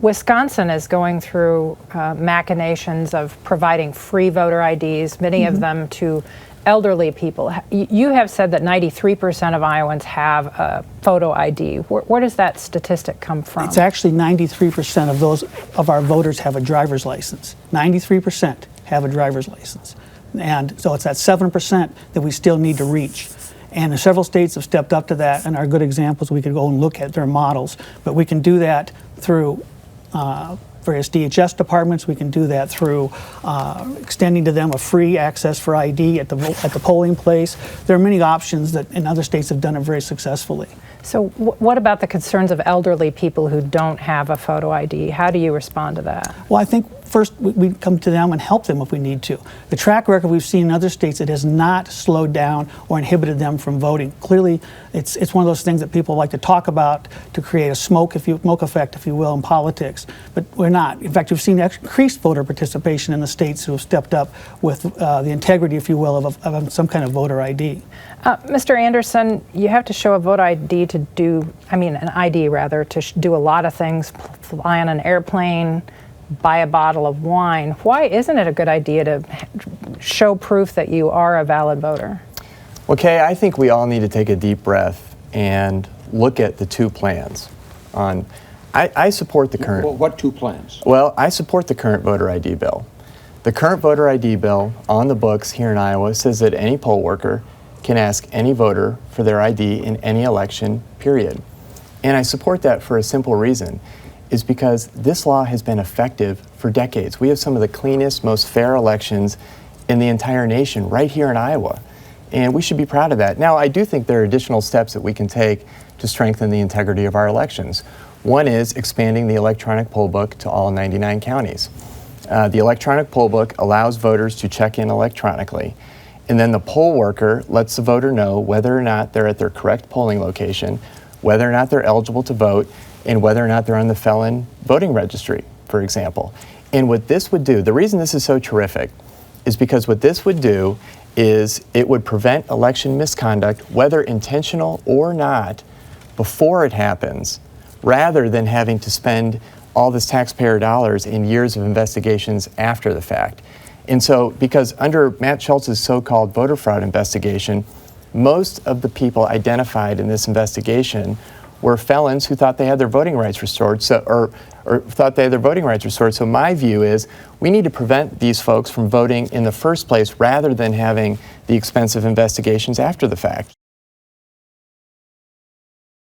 Wisconsin is going through machinations of providing free voter IDs, many of them to elderly people. You have said that 93% of Iowans have a photo ID. Where does that statistic come from? It's actually 93% of those of our voters have a driver's license. 93% have a driver's license. And so it's that 7% that we still need to reach. And several states have stepped up to that and are good examples. We could go and look at their models, but we can do that through various DHS departments. We can do that through extending to them a free access for ID at the polling place. There are many options that in other states have done it very successfully. So what about the concerns of elderly people who don't have a photo ID? How do you respond to that? Well, I think first we come to them and help them if we need to. The track record we've seen in other states, it has not slowed down or inhibited them from voting. Clearly, it's one of those things that people like to talk about to create a smoke effect, if you will, in politics. But we're not. In fact, we've seen increased voter participation in the states who have stepped up with the integrity, if you will, of some kind of voter ID. Mr. Anderson, you have to show a voter ID to do, an ID rather, to do a lot of things, fly on an airplane, buy a bottle of wine. Why isn't it a good idea to show proof that you are a valid voter? Okay, I think we all need to take a deep breath and look at the two plans. I support the current. Well, what two plans? Well, I support the current voter ID bill. The current voter ID bill on the books here in Iowa says that any poll worker can ask any voter for their ID in any election, period. And I support that for a simple reason, is because this law has been effective for decades. We have some of the cleanest, most fair elections in the entire nation right here in Iowa. And we should be proud of that. Now, I do think there are additional steps that we can take to strengthen the integrity of our elections. One is expanding the electronic poll book to all 99 counties. The electronic poll book allows voters to check in electronically, and then the poll worker lets the voter know whether or not they're at their correct polling location, whether or not they're eligible to vote, and whether or not they're on the felon voting registry, for example. And what this would do, the reason this is so terrific, is because what this would do is it would prevent election misconduct, whether intentional or not, before it happens, rather than having to spend all this taxpayer dollars in years of investigations after the fact. And so, because under Matt Schultz's so-called voter fraud investigation, most of the people identified in this investigation were felons who thought they had their voting rights restored, or thought they had their voting rights restored. So my view is we need to prevent these folks from voting in the first place rather than having the expensive investigations after the fact.